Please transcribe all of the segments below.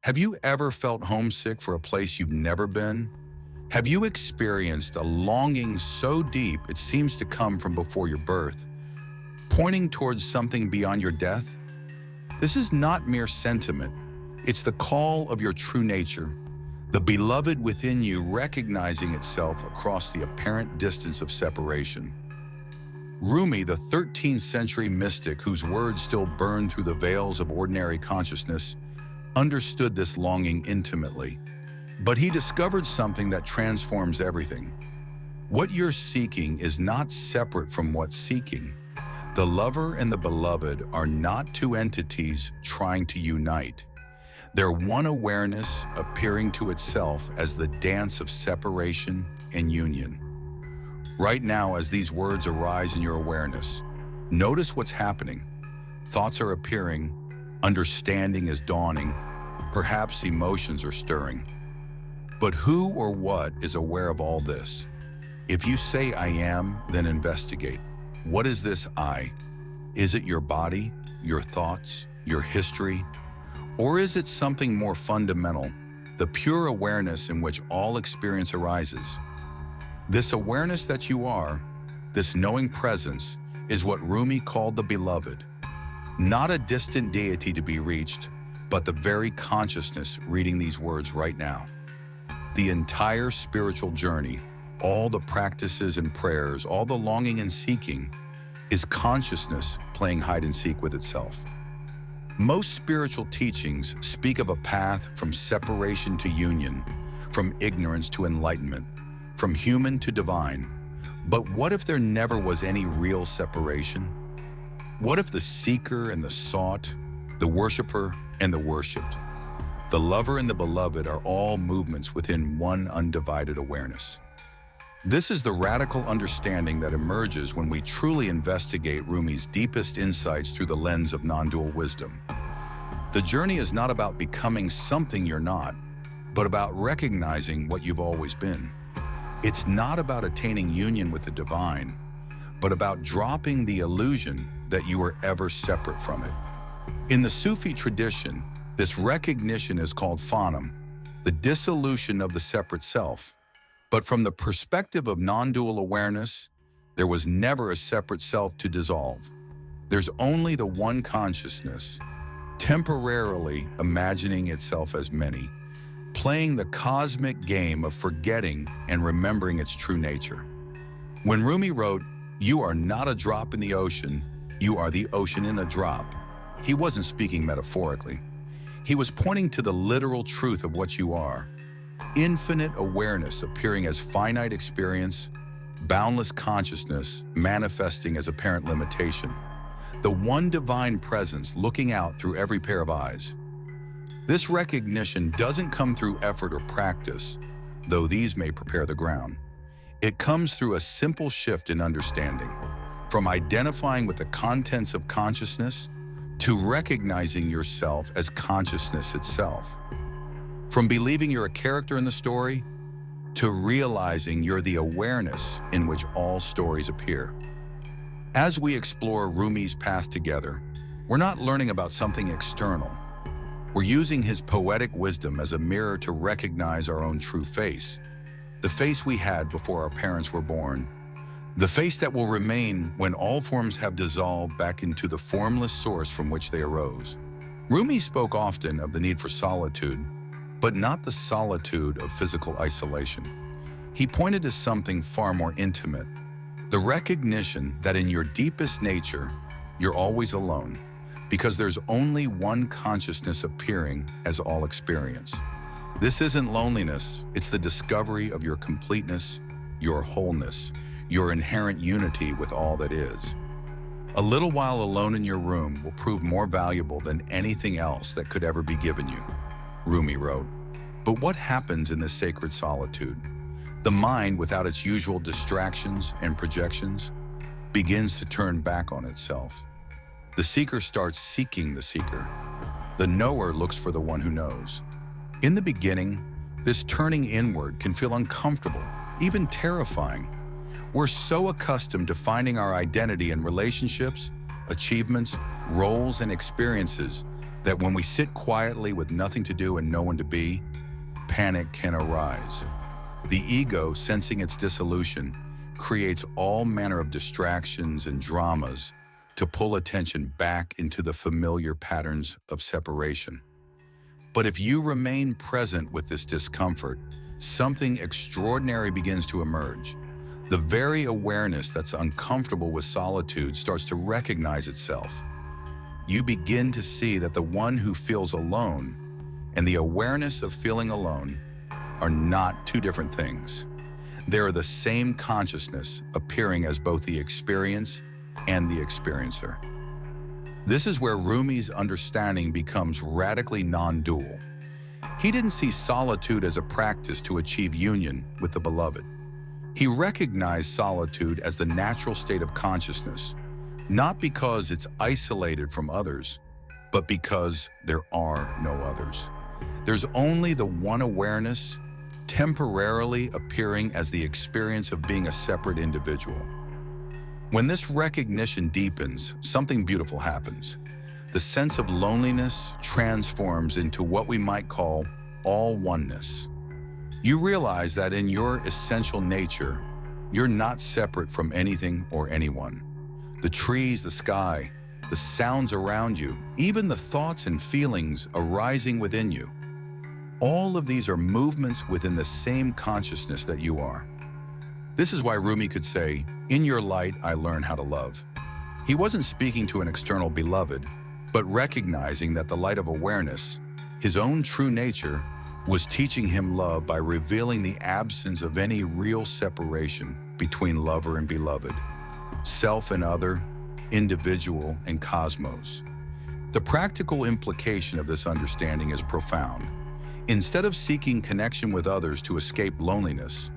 Have you ever felt homesick for a place you've never been? Have you experienced a longing so deep it seems to come from before your birth, pointing towards something beyond your death? This is not mere sentiment. It's the call of your true nature, the beloved within you recognizing itself across the apparent distance of separation. Rumi, the 13th century mystic whose words still burn through the veils of ordinary consciousness, understood this longing intimately. But he discovered something that transforms everything. What you're seeking is not separate from what's seeking. The lover and the beloved are not two entities trying to unite. They're one awareness appearing to itself as the dance of separation and union. Right now, as these words arise in your awareness, notice what's happening. Thoughts are appearing, understanding is dawning, perhaps emotions are stirring. But who or what is aware of all this? If you say I am, then investigate. What is this I? Is it your body, your thoughts, your history? Or is it something more fundamental, the pure awareness in which all experience arises? This awareness that you are, this knowing presence, is what Rumi called the beloved. Not a distant deity to be reached, but the very consciousness reading these words right now. The entire spiritual journey, all the practices and prayers, all the longing and seeking, is consciousness playing hide and seek with itself. Most spiritual teachings speak of a path from separation to union, from ignorance to enlightenment, from human to divine. But what if there never was any real separation? What if the seeker and the sought, the worshiper and the worshipped, the lover and the beloved are all movements within one undivided awareness? This is the radical understanding that emerges when we truly investigate Rumi's deepest insights through the lens of non-dual wisdom. The journey is not about becoming something you're not, but about recognizing what you've always been. It's not about attaining union with the divine, but about dropping the illusion that you were ever separate from it. In the Sufi tradition, this recognition is called Fullness, the dissolution of the separate self. But from the perspective of non-dual awareness, there was never a separate self to dissolve. There's only the one consciousness, temporarily imagining itself as many, playing the cosmic game of forgetting and remembering its true nature. When Rumi wrote, "You are not a drop in the ocean, you are the ocean in a drop," he wasn't speaking metaphorically. He was pointing to the literal truth of what you are. Infinite awareness appearing as finite experience, boundless consciousness manifesting as apparent limitation. The one divine presence looking out through every pair of eyes. This recognition doesn't come through effort or practice, though these may prepare the ground. It comes through a simple shift in understanding, from identifying with the contents of consciousness to recognizing yourself as consciousness itself. From believing you're a character in the story to realizing you're the awareness in which all stories appear. As we explore Rumi's path together, we're not learning about something external. We're using his poetic wisdom as a mirror to recognize our own true face, the face we had before our parents were born, the face that will remain when all forms have dissolved back into the formless source from which they arose. Rumi spoke often of the need for solitude, but not the solitude of physical isolation. He pointed to something far more intimate, the recognition that in your deepest nature, you're always alone, because there's only one consciousness appearing as all experience. This isn't loneliness, it's the discovery of your completeness, your wholeness, your inherent unity with all that is. A little while alone in your room will prove more valuable than anything else that could ever be given you, Rumi wrote. But what happens in this sacred solitude? The mind, without its usual distractions and projections, begins to turn back on itself. The seeker starts seeking the seeker. The knower looks for the one who knows. In the beginning, this turning inward can feel uncomfortable, even terrifying. We're so accustomed to finding our identity in relationships, achievements, roles, and experiences that when we sit quietly with nothing to do and no one to be, panic can arise. The ego, sensing its dissolution, creates all manner of distractions and dramas to pull attention back into the familiar patterns of separation. But if you remain present with this discomfort, something extraordinary begins to emerge. The very awareness that's uncomfortable with solitude starts to recognize itself. You begin to see that the one who feels alone and the awareness of feeling alone are not two different things. They are the same consciousness appearing as both the experience and the experiencer. This is where Rumi's understanding becomes radically non-dual. He didn't see solitude as a practice to achieve union with the beloved. He recognized solitude as the natural state of consciousness, not because it's isolated from others, but because there are no others. There's only the one awareness, temporarily appearing as the experience of being a separate individual. When this recognition deepens, something beautiful happens. The sense of loneliness transforms into what we might call all-oneness. You realize that in your essential nature, you're not separate from anything or anyone. The trees, the sky, the sounds around you, even the thoughts and feelings arising within you. All of these are movements within the same consciousness that you are. This is why Rumi could say, "In your light, I learn how to love." He wasn't speaking to an external beloved, but recognizing that the light of awareness, his own true nature, was teaching him love by revealing the absence of any real separation between lover and beloved, self and other, individual and cosmos. The practical implication of this understanding is profound. Instead of seeking connection with others to escape loneliness,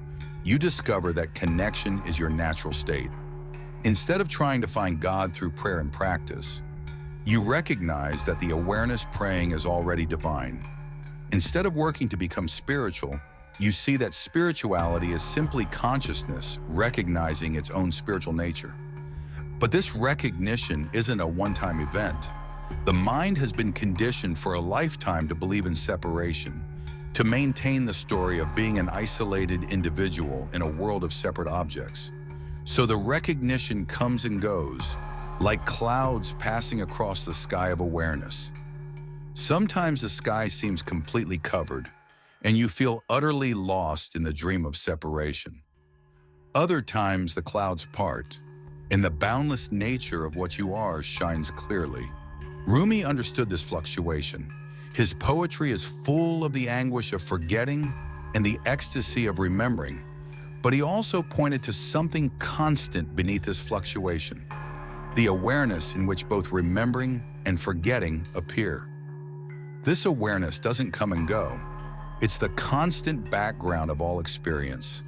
you discover that connection is your natural state. Instead of trying to find God through prayer and practice, you recognize that the awareness praying is already divine. Instead of working to become spiritual, you see that spirituality is simply consciousness recognizing its own spiritual nature. But this recognition isn't a one-time event. The mind has been conditioned for a lifetime to believe in separation, to maintain the story of being an isolated individual in a world of separate objects. So the recognition comes and goes, like clouds passing across the sky of awareness. Sometimes the sky seems completely covered, and you feel utterly lost in the dream of separation. Other times the clouds part, and the boundless nature of what you are shines clearly. Rumi understood this fluctuation. His poetry is full of the anguish of forgetting and the ecstasy of remembering, but he also pointed to something constant beneath this fluctuation, the awareness in which both remembering and forgetting appear. This awareness doesn't come and go. It's the constant background of all experience,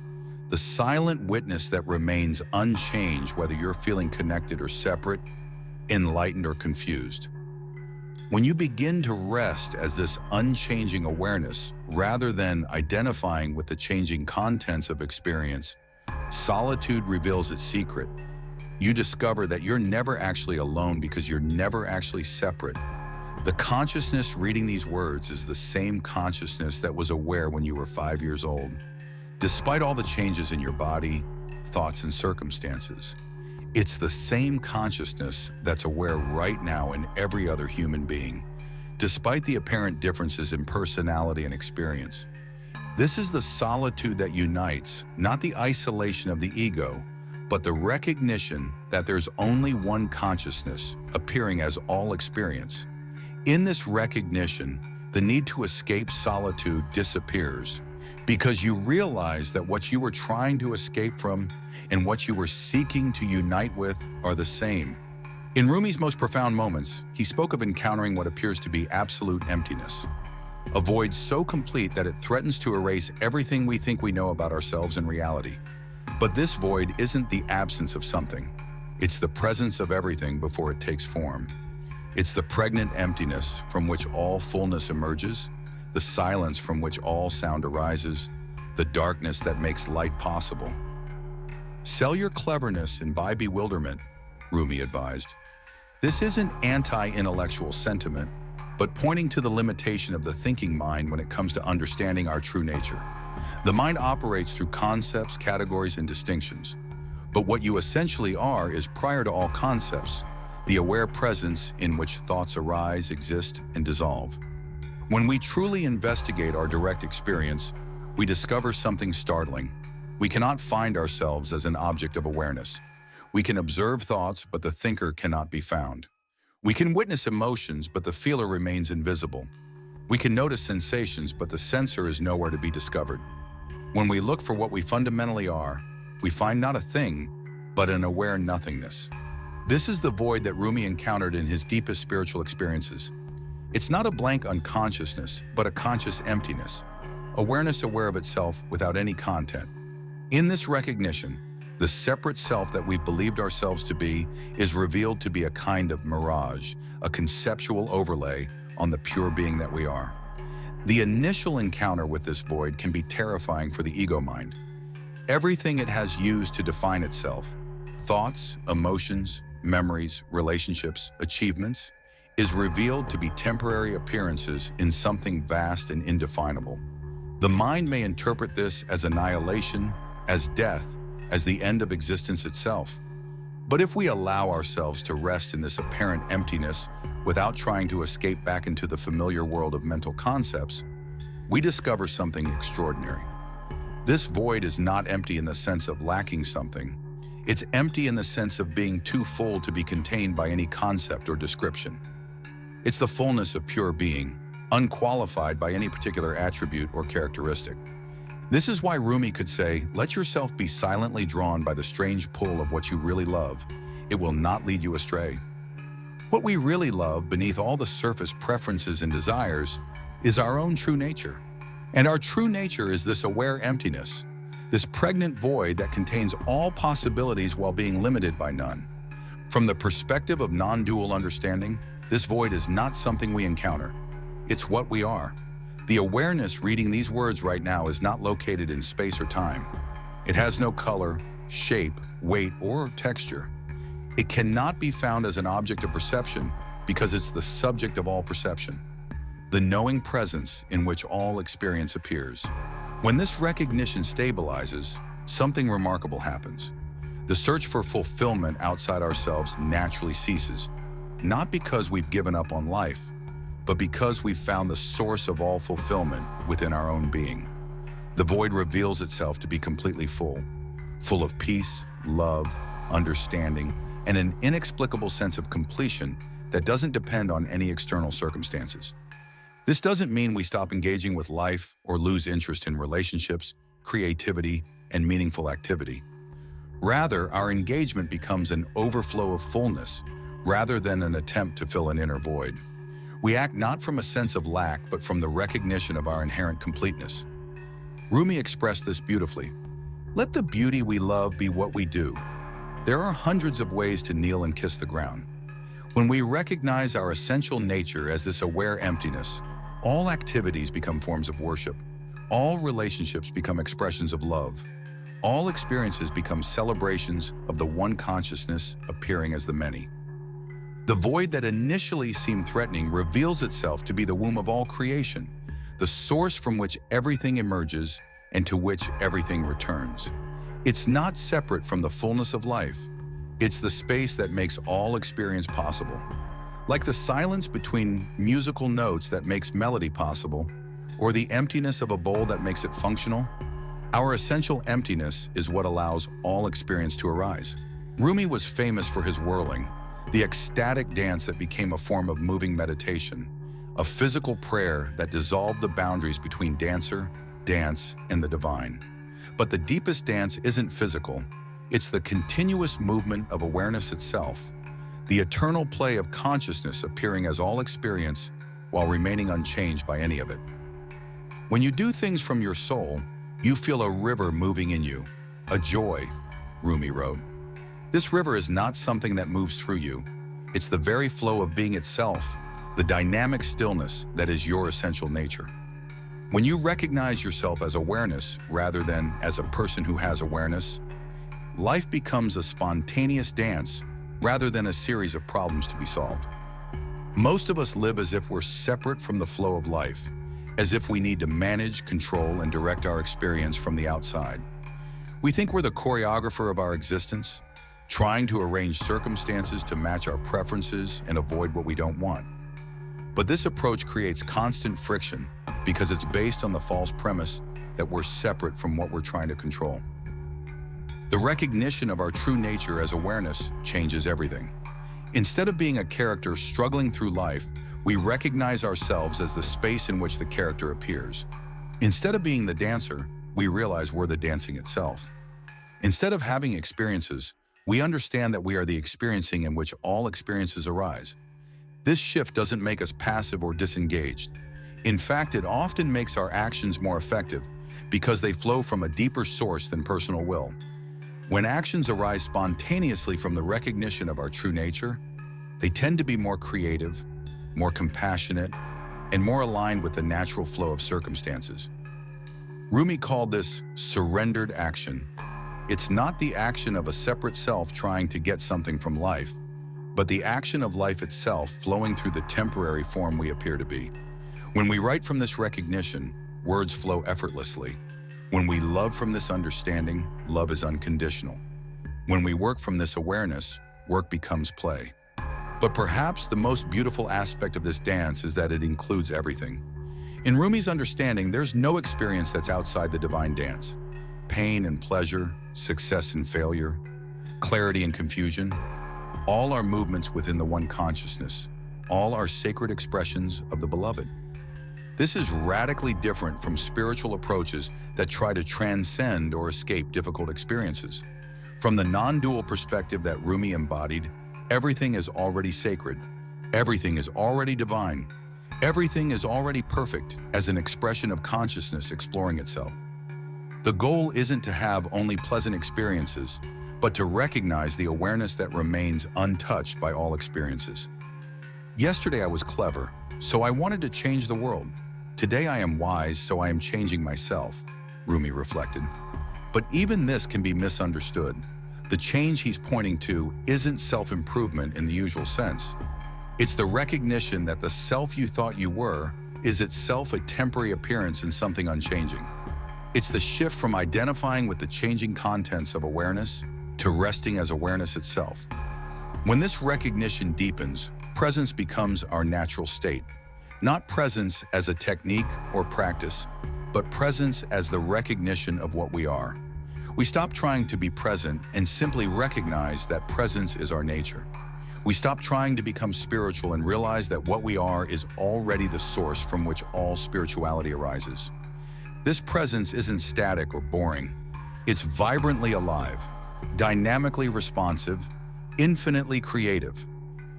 the silent witness that remains unchanged whether you're feeling connected or separate, enlightened or confused. When you begin to rest as this unchanging awareness, rather than identifying with the changing contents of experience, solitude reveals its secret. You discover that you're never actually alone because you're never actually separate. The consciousness reading these words is the same consciousness that was aware when you were 5 years old, despite all the changes in your body, thoughts, and circumstances. It's the same consciousness that's aware right now in every other human being, despite the apparent differences in personality and experience. This is the solitude that unites, not the isolation of the ego, but the recognition that there's only one consciousness appearing as all experience. In this recognition, the need to escape solitude disappears because you realize that what you were trying to escape from and what you were seeking to unite with are the same. In Rumi's most profound moments, he spoke of encountering what appears to be absolute emptiness, a void so complete that it threatens to erase everything we think we know about ourselves and reality. But this void isn't the absence of something. It's the presence of everything before it takes form. It's the pregnant emptiness from which all fullness emerges, the silence from which all sound arises, the darkness that makes light possible. Sell your cleverness and buy bewilderment, Rumi advised. This isn't anti-intellectual sentiment. but pointing to the limitation of the thinking mind when it comes to understanding our true nature. The mind operates through concepts, categories, and distinctions. But what you essentially are is, prior to all concepts, the aware presence in which thoughts arise, exist, and dissolve. When we truly investigate our direct experience, we discover something startling. We cannot find ourselves as an object of awareness. We can observe thoughts, but the thinker cannot be found. We can witness emotions, but the feeler remains invisible. We can notice sensations, but the sensor is nowhere to be discovered. When we look for what we fundamentally are, we find not a thing, but an aware nothingness. This is the void that Rumi encountered in his deepest spiritual experiences. It's not a blank unconsciousness, but a conscious emptiness, awareness aware of itself without any content. In this recognition, the separate self that we've believed ourselves to be is revealed to be a kind of mirage, a conceptual overlay on the pure being that we are. The initial encounter with this void can be terrifying for the ego mind. Everything it has used to define itself, thoughts, emotions, memories, relationships, achievements, is revealed to be temporary appearances in something vast and indefinable. The mind may interpret this as annihilation, as death, as the end of existence itself. But if we allow ourselves to rest in this apparent emptiness without trying to escape back into the familiar world of mental concepts, we discover something extraordinary. This void is not empty in the sense of lacking something. It's empty in the sense of being too full to be contained by any concept or description. It's the fullness of pure being, unqualified by any particular attribute or characteristic. This is why Rumi could say, "Let yourself be silently drawn by the strange pull of what you really love. It will not lead you astray." What we really love, beneath all the surface preferences and desires, is our own true nature. And our true nature is this aware emptiness, this pregnant void that contains all possibilities while being limited by none. From the perspective of non-dual understanding, this void is not something we encounter. It's what we are. The awareness reading these words right now is not located in space or time. It has no color, shape, weight, or texture. It cannot be found as an object of perception because it's the subject of all perception, the knowing presence in which all experience appears. When this recognition stabilizes, something remarkable happens. The search for fulfillment outside ourselves naturally ceases, not because we've given up on life, but because we've found the source of all fulfillment within our own being. The void reveals itself to be completely full of peace, love, understanding, and an inexplicable sense of completion that doesn't depend on any external circumstances. This doesn't mean we stop engaging with life or lose interest in relationships, creativity, and meaningful activity. Rather, our engagement becomes an overflow of fullness rather than an attempt to fill an inner void. We act not from a sense of lack, but from the recognition of our inherent completeness. Rumi expressed this beautifully. "Let the beauty we love be what we do. There are hundreds of ways to kneel and kiss the ground." When we recognize our essential nature as this aware emptiness, all activities become forms of worship. All relationships become expressions of love. All experiences become celebrations of the one consciousness appearing as the many. The void that initially seemed threatening reveals itself to be the womb of all creation, the source from which everything emerges and to which everything returns. It's not separate from the fullness of life. It's the space that makes all experience possible. Like the silence between musical notes that makes melody possible, or the emptiness of a bowl that makes it functional, our essential emptiness is what allows all experience to arise. Rumi was famous for his whirling, the ecstatic dance that became a form of moving meditation, a physical prayer that dissolved the boundaries between dancer, dance, and the divine. But the deepest dance isn't physical. It's the continuous movement of awareness itself, the eternal play of consciousness appearing as all experience while remaining unchanged by any of it. When you do things from your soul, you feel a river moving in you, a joy, Rumi wrote. This river is not something that moves through you. It's the very flow of being itself, the dynamic stillness that is your essential nature. When you recognize yourself as awareness rather than as a person who has awareness, life becomes a spontaneous dance rather than a series of problems to be solved. Most of us live as if we're separate from the flow of life, as if we need to manage, control, and direct our experience from the outside. We think we're the choreographer of our existence, trying to arrange circumstances to match our preferences and avoid what we don't want. But this approach creates constant friction because it's based on the false premise that we're separate from what we're trying to control. The recognition of our true nature as awareness changes everything. Instead of being a character struggling through life, we recognize ourselves as the space in which the character appears. Instead of being the dancer, we realize we're the dancing itself. Instead of having experiences, we understand that we are the experiencing in which all experiences arise. This shift doesn't make us passive or disengaged. In fact, it often makes our actions more effective because they flow from a deeper source than personal will. When actions arise spontaneously from the recognition of our true nature, they tend to be more creative, more compassionate, and more aligned with the natural flow of circumstances. Rumi called this surrendered action. It's not the action of a separate self trying to get something from life, but the action of life itself flowing through the temporary form we appear to be. When we write from this recognition, words flow effortlessly. When we love from this understanding, love is unconditional. When we work from this awareness, work becomes play. But perhaps the most beautiful aspect of this dance is that it includes everything. In Rumi's understanding, there's no experience that's outside the divine dance. Pain and pleasure, success and failure, clarity and confusion, all are movements within the one consciousness. All are sacred expressions of the beloved. This is radically different from spiritual approaches that try to transcend or escape difficult experiences. From the non-dual perspective that Rumi embodied, everything is already sacred. Everything is already divine. Everything is already perfect as an expression of consciousness exploring itself. The goal isn't to have only pleasant experiences, but to recognize the awareness that remains untouched by all experiences. Yesterday I was clever, so I wanted to change the world. Today I am wise, so I am changing myself, Rumi reflected. But even this can be misunderstood. The change he's pointing to isn't self-improvement in the usual sense. It's the recognition that the self you thought you were is itself a temporary appearance in something unchanging. It's the shift from identifying with the changing contents of awareness to resting as awareness itself. When this recognition deepens, presence becomes our natural state. Not presence as a technique or practice, but presence as the recognition of what we are. We stop trying to be present and simply recognize that presence is our nature. We stop trying to become spiritual and realize that what we are is already the source from which all spirituality arises. This presence isn't static or boring. It's vibrantly alive, dynamically responsive, infinitely creative.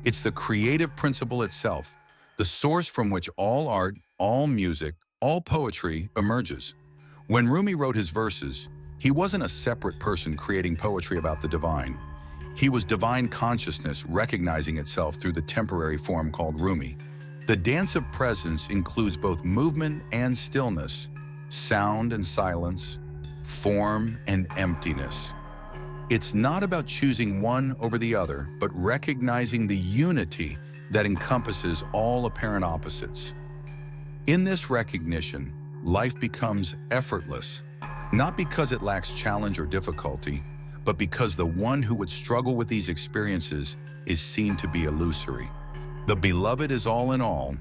It's the creative principle itself, the source from which all art, all music, all poetry emerges. When Rumi wrote his verses, he wasn't a separate person creating poetry about the divine. He was divine consciousness recognizing itself through the temporary form called Rumi. The dance of presence includes both movement and stillness, sound and silence, form and emptiness. It's not about choosing one over the other, but recognizing the unity that encompasses all apparent opposites. In this recognition, life becomes effortless, not because it lacks challenge or difficulty, but because the one who would struggle with these experiences is seen to be illusory. The beloved is all in all.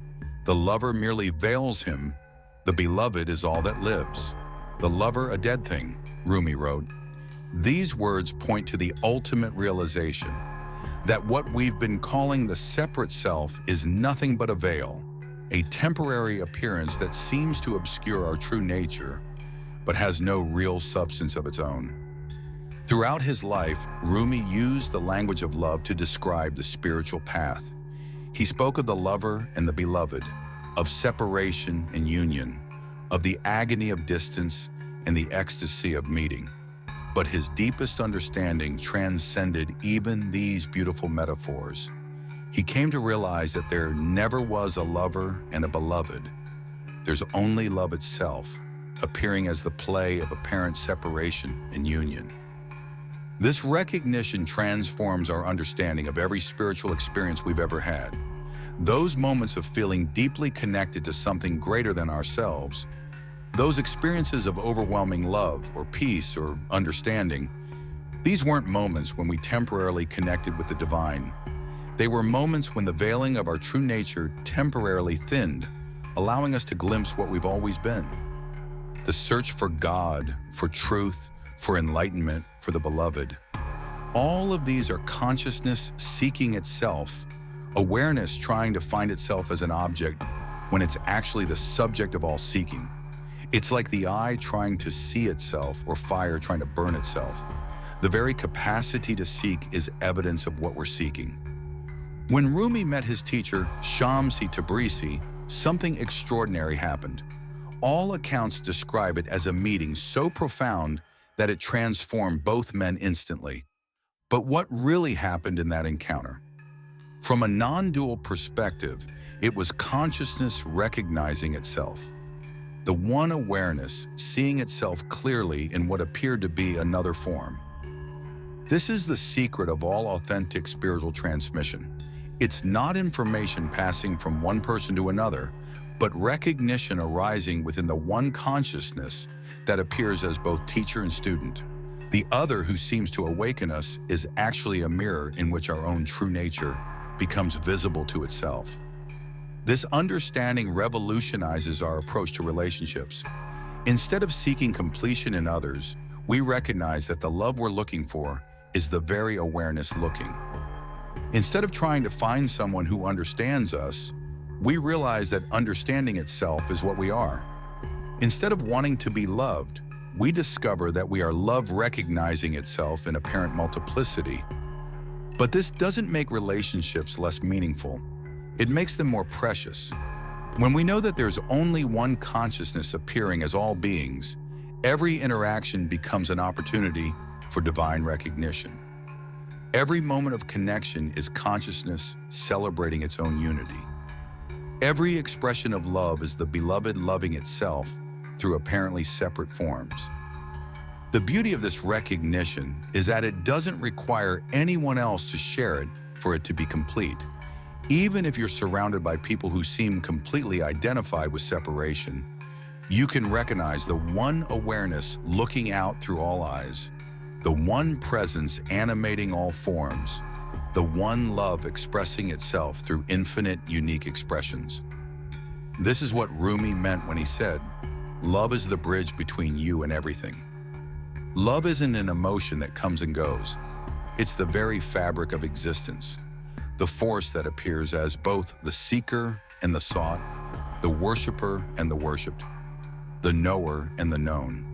The lover merely veils him. The beloved is all that lives. The lover a dead thing, Rumi wrote. These words point to the ultimate realization that what we've been calling the separate self is nothing but a veil, a temporary appearance that seems to obscure our true nature, but has no real substance of its own. Throughout his life, Rumi used the language of love to describe the spiritual path. He spoke of the lover and the beloved, of separation and union, of the agony of distance and the ecstasy of meeting. But his deepest understanding transcended even these beautiful metaphors. He came to realize that there never was a lover and a beloved. There's only love itself, appearing as the play of apparent separation and union. This recognition transforms our understanding of every spiritual experience we've ever had. Those moments of feeling deeply connected to something greater than ourselves, those experiences of overwhelming love or peace or understanding, these weren't moments when we temporarily connected with the divine. They were moments when the veiling of our true nature temporarily thinned, allowing us to glimpse what we've always been. The search for God, for truth, for enlightenment, for the beloved. All of these are consciousness seeking itself, awareness trying to find itself as an object when it's actually the subject of all seeking. It's like the eye trying to see itself or fire trying to burn itself. The very capacity to seek is evidence of what we're seeking. When Rumi met his teacher, Shamsi Tabrizi, something extraordinary happened. All accounts describe it as a meeting so profound that it transformed both men instantly. But what really happened in that encounter? From a non-dual perspective, it was consciousness recognizing itself. The one awareness seeing itself clearly in what appeared to be another form. This is the secret of all authentic spiritual transmission. It's not information passing from one person to another, but recognition arising within the one consciousness that appears as both teacher and student. The other who seems to awaken us is actually a mirror in which our own true nature becomes visible to itself. This understanding revolutionizes our approach to relationships. Instead of seeking completion in others, we recognize that the love we're looking for is the very awareness looking. Instead of trying to find someone who understands us, we realize that understanding itself is what we are. Instead of wanting to be loved, we discover that we are love recognizing itself in apparent multiplicity. But this doesn't make relationships less meaningful. It makes them more precious. When we know that there's only one consciousness appearing as all beings, every interaction becomes an opportunity for divine recognition. Every moment of connection is consciousness celebrating its own unity. Every expression of love is the beloved loving itself through apparently separate forms. The beauty of this recognition is that it doesn't require anyone else to share it for it to be complete. Even if you're surrounded by people who seem completely identified with separation, you can recognize the one awareness looking out through all eyes, the one presence animating all forms, the one love expressing itself through infinite, unique expressions. This is what Rumi meant when he said, "Love is the bridge between you and everything." Love isn't an emotion that comes and goes. It's the very fabric of existence, the force that appears as both the seeker and the sought, the worshiper and the worshipped, the knower and the known.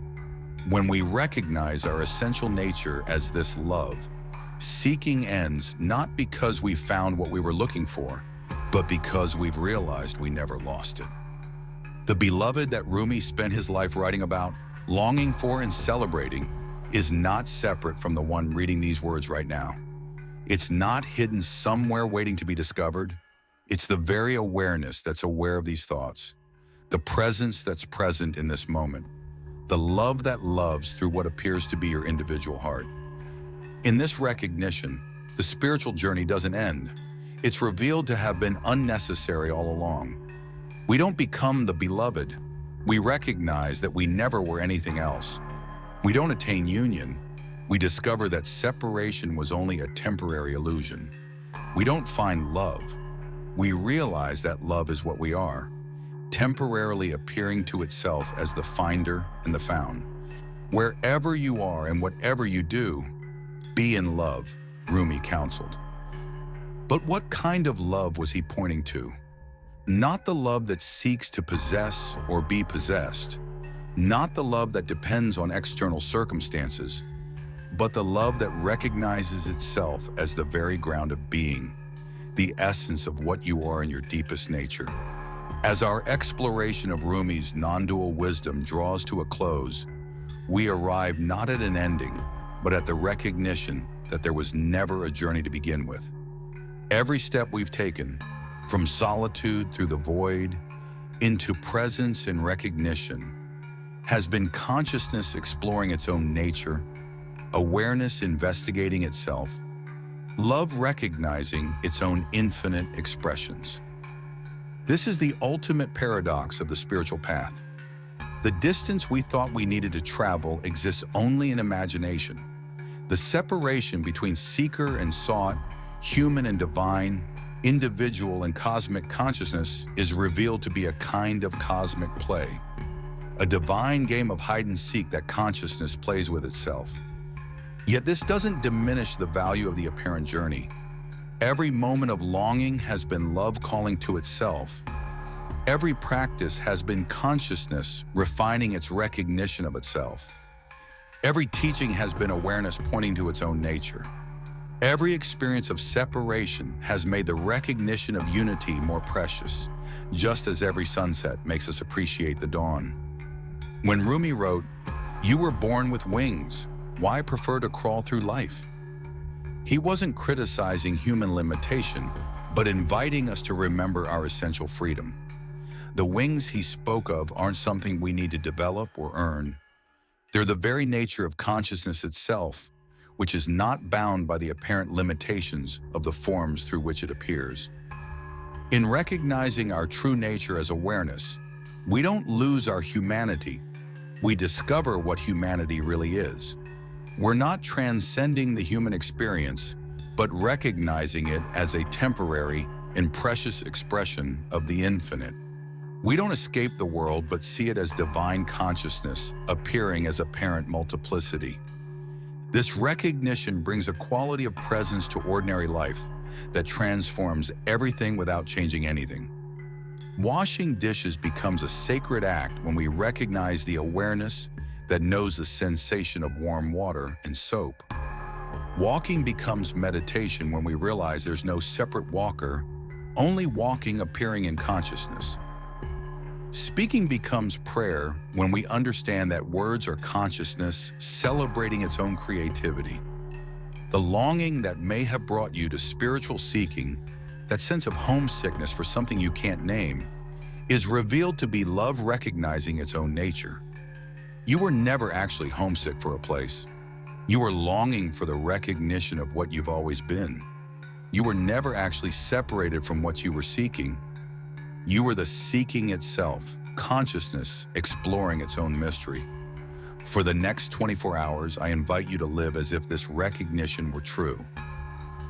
When we recognize our essential nature as this love, seeking ends not because we found what we were looking for, but because we've realized we never lost it. The beloved that Rumi spent his life writing about, longing for and celebrating, is not separate from the one reading these words right now. It's not hidden somewhere waiting to be discovered. It's the very awareness that's aware of these thoughts, the presence that's present in this moment, the love that loves through what appears to be your individual heart. In this recognition, the spiritual journey doesn't end. It's revealed to have been unnecessary all along. We don't become the beloved. We recognize that we never were anything else. We don't attain union. We discover that separation was only a temporary illusion. We don't find love. We realize that love is what we are, temporarily appearing to itself as the finder and the found. Wherever you are and whatever you do, be in love, Rumi counseled. But what kind of love was he pointing to? Not the love that seeks to possess or be possessed, not the love that depends on external circumstances, but the love that recognizes itself as the very ground of being, the essence of what you are in your deepest nature. As our exploration of Rumi's non-dual wisdom draws to a close, we arrive not at an ending, but at the recognition that there was never a journey to begin with. Every step we've taken, from solitude through the void into presence and recognition, has been consciousness exploring its own nature, awareness investigating itself, love recognizing its own infinite expressions. This is the ultimate paradox of the spiritual path. The distance we thought we needed to travel exists only in imagination. The separation between seeker and sought, human and divine, individual and cosmic consciousness is revealed to be a kind of cosmic play, a divine game of hide and seek that consciousness plays with itself. Yet this doesn't diminish the value of the apparent journey. Every moment of longing has been love calling to itself. Every practice has been consciousness refining its recognition of itself. Every teaching has been awareness pointing to its own nature. Every experience of separation has made the recognition of unity more precious, just as every sunset makes us appreciate the dawn. When Rumi wrote, "You were born with wings, why prefer to crawl through life?" He wasn't criticizing human limitation, but inviting us to remember our essential freedom. The wings he spoke of aren't something we need to develop or earn. They're the very nature of consciousness itself, which is not bound by the apparent limitations of the forms through which it appears. In recognizing our true nature as awareness, we don't lose our humanity. We discover what humanity really is. We're not transcending the human experience, but recognizing it as a temporary and precious expression of the infinite. We don't escape the world, but see it as divine consciousness appearing as apparent multiplicity. This recognition brings a quality of presence to ordinary life that transforms everything without changing anything. Washing dishes becomes a sacred act when we recognize the awareness that knows the sensation of warm water and soap. Walking becomes meditation when we realize there's no separate walker, only walking appearing in consciousness. Speaking becomes prayer when we understand that words are consciousness celebrating its own creativity. The longing that may have brought you to spiritual seeking, that sense of homesickness for something you can't name, is revealed to be love recognizing its own nature. You were never actually homesick for a place. You were longing for the recognition of what you've always been. You were never actually separated from what you were seeking. You were the seeking itself, consciousness exploring its own mystery. For the next 24 hours, I invite you to live as if this recognition were true.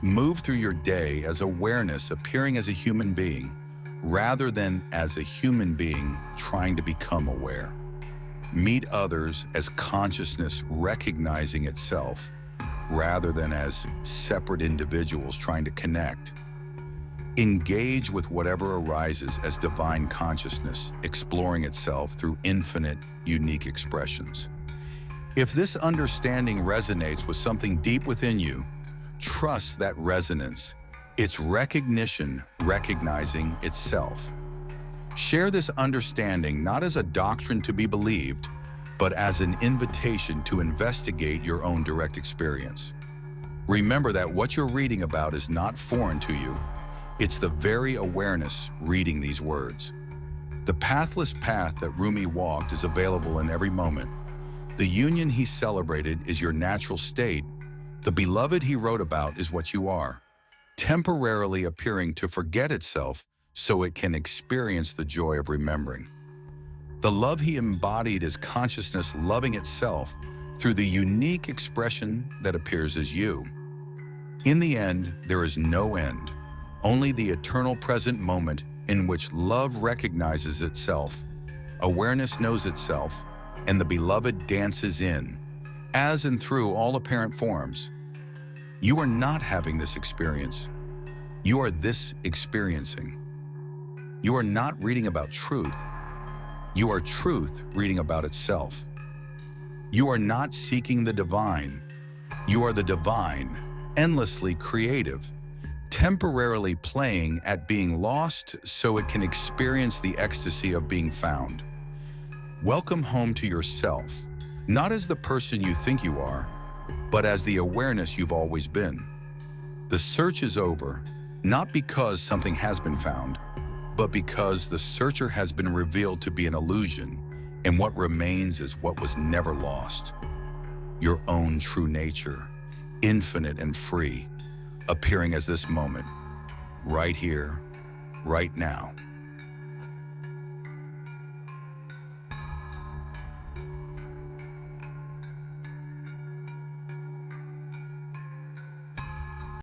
Move through your day as awareness appearing as a human being, rather than as a human being trying to become aware. Meet others as consciousness recognizing itself, rather than as separate individuals trying to connect. Engage with whatever arises as divine consciousness, exploring itself through infinite, unique expressions. If this understanding resonates with something deep within you, trust that resonance. It's recognition recognizing itself. Share this understanding not as a doctrine to be believed, but as an invitation to investigate your own direct experience. Remember that what you're reading about is not foreign to you. It's the very awareness reading these words. The pathless path that Rumi walked is available in every moment. The union he celebrated is your natural state. The beloved he wrote about is what you are, temporarily appearing to forget itself so it can experience the joy of remembering. The love he embodied is consciousness loving itself through the unique expression that appears as you. In the end, there is no end, only the eternal present moment in which love recognizes itself, awareness knows itself, and the beloved dances in, as and through all apparent forms. You are not having this experience. You are this experiencing. You are not reading about truth. You are truth reading about itself. You are not seeking the divine. You are the divine, endlessly creative, temporarily playing at being lost so it can experience the ecstasy of being found. Welcome home to yourself, not as the person you think you are, but as the awareness you've always been. The search is over, not because something has been found, but because the searcher has been revealed to be an illusion, and what remains is what was never lost. Your own true nature, infinite and free, appearing as this moment, right here, right now.